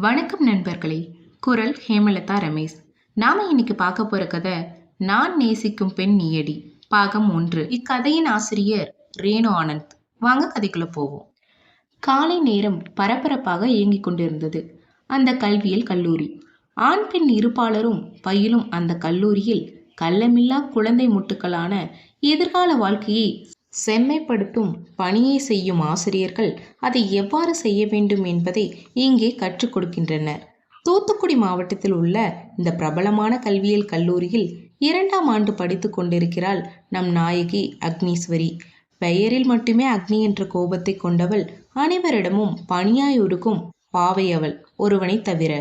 வணக்கம் நண்பர்களே. குரல் ஹேமலதா ரமேஷ். நாம இன்னைக்கு பார்க்க போற கதை நான் நேசிக்கும் பெண் நீயடி, பாகம் 1. இக்கதையின் ஆசிரியர் ரேணு ஆனந்த். வாங்க கதைக்குள்ள போவோம். காலை நேரம் பரபரப்பாக இயங்கிக் கொண்டிருந்தது அந்த கல்வியல் கல்லூரி. ஆண் பெண் இருப்பாளரும் பயிலும் அந்த கல்லூரியில் கள்ளமில்லா குழந்தை முட்டுக்களான எதிர்கால வாழ்க்கையை செம்மைப்படுத்தும் பணியை செய்யும் ஆசிரியர்கள் அதை எவ்வாறு செய்ய வேண்டும் என்பதை இங்கே கற்றுக் கொடுக்கின்றனர். தூத்துக்குடி மாவட்டத்தில் உள்ள இந்த பிரபலமான கல்வியியல் கல்லூரியில் 2ஆம் ஆண்டு படித்து கொண்டிருக்கிறாள் நம் நாயகி அக்னீஸ்வரி. பெயரில் மட்டுமே அக்னி என்ற கோபத்தை கொண்டவள். அனைவரிடமும் பணியாய் உருக்கும் பாவை அவள் ஒருவனை தவிர.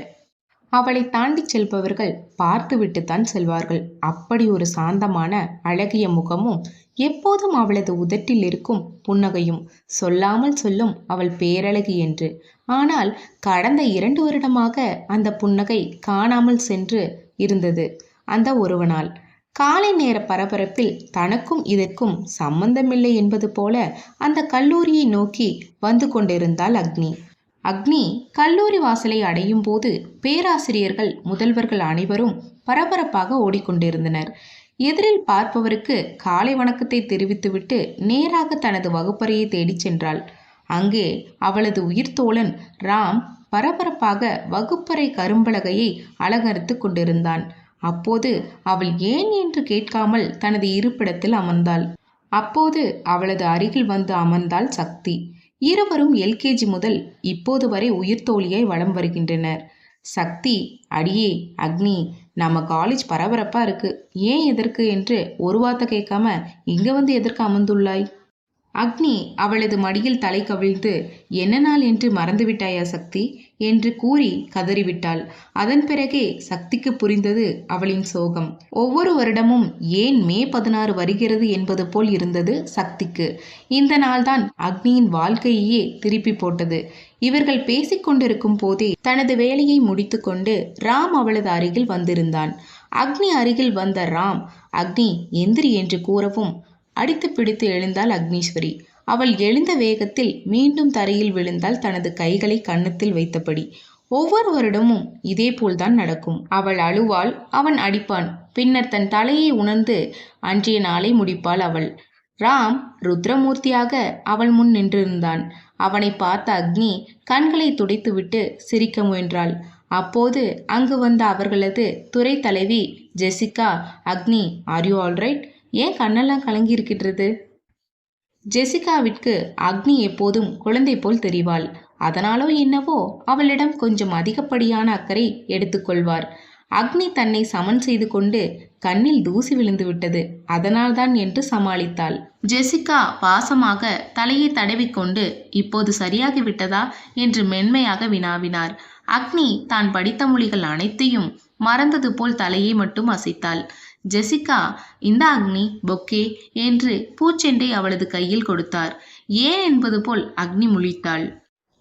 அவளை தாண்டி செல்பவர்கள் பார்த்துவிட்டுத்தான் செல்வார்கள். அப்படி ஒரு சாந்தமான அழகிய முகமும் எப்போதும் அவளது உதட்டில் இருக்கும் புன்னகையும் சொல்லாமல் சொல்லும் அவள் பேரழகி என்று. ஆனால் கடந்த 2 வருடமாக அந்த புன்னகை காணாமல் சென்று இருந்தது அந்த ஒருவனால். காலை நேர பரபரப்பில் தனக்கும் இதற்கும் சம்பந்தமில்லை என்பது போல அந்த கல்லூரியை நோக்கி வந்து கொண்டிருந்தாள் அக்னி. அக்னி கல்லூரி வாசலை அடையும் போது பேராசிரியர்கள் முதல்வர்கள் அனைவரும் பரபரப்பாக ஓடிக்கொண்டிருந்தனர். எதிரில் பார்ப்பவருக்கு காலை வணக்கத்தை தெரிவித்துவிட்டு நேராக தனது வகுப்பறையை தேடிச் சென்றாள். அங்கே அவளது உயிர் தோழன் ராம் பரபரப்பாக வகுப்பறை கரும்பலகையை அலங்கரித்து கொண்டிருந்தான். அப்போது அவள் ஏன் என்று கேட்காமல் தனது இருப்பிடத்தில் அமர்ந்தாள். அப்போது அவளது அருகில் வந்து அமர்ந்தாள் சக்தி. இருவரும் எல்கேஜி முதல் இப்போது வரை உயிர் தோழியாய் வலம் வருகின்றனர். சக்தி, அடியே அக்னி, நம்ம காலேஜ் பரபரப்பா இருக்கு, ஏன் எதற்கு என்று ஒரு வார்த்தை கேட்காம இங்க வந்து எதற்கு அமர்ந்துள்ளாய்? அக்னி அவளது மடியில் தலை கவிழ்ந்து, என்ன நாள் என்று மறந்துவிட்டாயா சக்தி என்று கூறி கதறிவிட்டாள். அதன் பிறகே சக்திக்கு புரிந்தது அவளின் சோகம். ஒவ்வொரு வருடமும் ஏன் மே 16 வருகிறது என்பது போல் இருந்தது சக்திக்கு. இந்த நாள்தான் அக்னியின் வாழ்க்கையே திருப்பி போட்டது. இவர்கள் பேசிக்கொண்டிருக்கும் போதே தனது வேலையை முடித்துக்கொண்டு ராம் அவளது அருகில் வந்திருந்தான். அக்னி அருகில் வந்த ராம், அக்னி எந்திரி என்று கூறவும் அடித்து பிடித்து எழுந்தாள் அக்னீஸ்வரி. அவள் எழுந்த வேகத்தில் மீண்டும் தரையில் விழுந்தாள், தனது கைகளை கன்னத்தில் வைத்தபடி. ஒவ்வொரு வருடமும் இதே போல்தான் நடக்கும். அவள் அழுவாள், அவன் அடிப்பான். பின்னர் தன் தலையை உணர்ந்து அன்றைய நாளை முடிப்பாள் அவள். ராம் ருத்ரமூர்த்தியாக அவள் முன் நின்றிருந்தான். அவனை பார்த்த அக்னி கண்களை துடைத்துவிட்டு சிரிக்க முயன்றாள். அப்போது அங்கு வந்த அவர்களது துறை தலைவி Jessica, Agni, are you alright? ஏன் கண்ணெல்லாம் கலங்கி இருக்கின்றது? ஜெசிகாவிற்கு அக்னி எப்போதும் குழந்தை போல் தெரிவாள். அதனாலோ என்னவோ அவளிடம் கொஞ்சம் அதிகப்படியான அக்கறை எடுத்துக்கொள்வார். அக்னி தன்னை சமன் செய்து கொண்டு கண்ணில் தூசி விழுந்து விட்டது, அதனால்தான் என்று சமாளித்தாள். ஜெசிகா பாசமாக தலையை தடவிக்கொண்டு இப்போது சரியாகி விட்டதா என்று மென்மையாக வினாவினார். அக்னி தான் படித்த மொழிகள் அனைத்தையும் மறந்தது போல் தலையை மட்டும் அசைத்தாள். ஜெசிகா, இந்த அக்னி பொக்கே என்று பூச்செண்டை அவளது கையில் கொடுத்தார். ஏன் என்பது போல் அக்னி முழித்தாள்.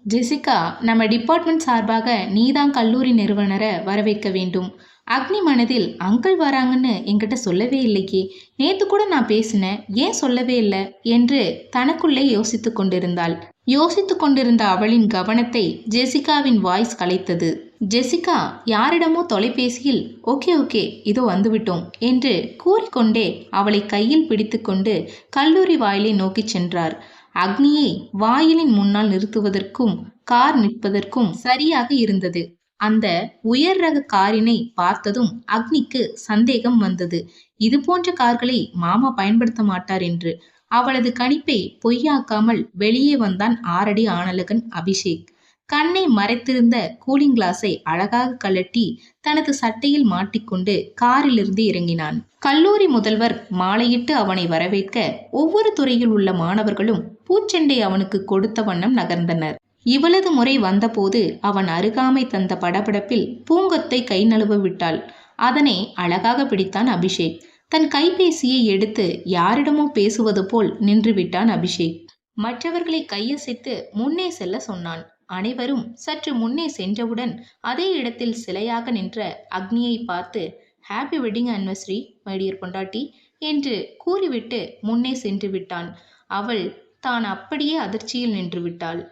ஜெசிகா, நம்ம டிபார்ட்மெண்ட் சார்பாக நீதான் கல்லூரி நிறுவனரை வரவேற்க வேண்டும். அக்னி மனதில் அங்கிள் வராங்கன்னு என்கிட்ட சொல்லவே இல்லையே, நேத்து கூட நான் பேசினேன், ஏன் சொல்லவே இல்லை என்று தனக்குள்ளே யோசித்து கொண்டிருந்தாள். யோசித்து கொண்டிருந்த அவளின் கவனத்தை ஜெசிகாவின் வாய்ஸ் கலைத்தது. ஜெசிகா யாரிடமோ தொலைபேசியில் ஓகே ஓகே இதோ வந்துவிட்டோம் என்று கூறிக்கொண்டே அவளை கையில் பிடித்து கொண்டு கல்லூரி வாயிலை நோக்கி சென்றார். அக்னியை வாயிலின் முன்னால் நிறுத்துவதற்கும் கார் நிற்பதற்கும் சரியாக இருந்தது. அந்த உயர் ரக காரினை பார்த்ததும் அக்னிக்கு சந்தேகம் வந்தது. இது போன்ற கார்களை மாமா பயன்படுத்த மாட்டார் என்று. அவளது கணிப்பை பொய்யாக்காமல் வெளியே வந்தான் 6 அடி ஆணழகன் அபிஷேக். கண்ணை மறைத்திருந்த கூலிங் கிளாஸை அழகாக கழட்டி தனது சட்டையில் மாட்டிக்கொண்டு காரிலிருந்து இறங்கினான். கல்லூரி முதல்வர் மாலையிட்டு அவனை வரவேற்க ஒவ்வொரு துறையில் உள்ள மாணவர்களும் பூச்செண்டை அவனுக்கு கொடுத்த வண்ணம் நகர்ந்தனர். இவளது முறை வந்தபோது அவன் அருகாமை தந்த படபடப்பில் பூங்கொத்தை கை நழுவ விட்டாள். அதனை அழகாக பிடித்தான் அபிஷேக். தன் கைபேசியை எடுத்து யாரிடமோ பேசுவது போல் நின்று விட்டான் அபிஷேக். மற்றவர்களை கையசைத்து முன்னே செல்ல சொன்னான். அனைவரும் சற்று முன்னே சென்றவுடன் அதே இடத்தில் சிலையாக நின்ற அக்னியை பார்த்து happy wedding anniversary my dear பொண்டாட்டி என்று கூறிவிட்டு முன்னே சென்று விட்டான். அவள் தான் அப்படியே அதிர்ச்சியில் நின்று விட்டாள்.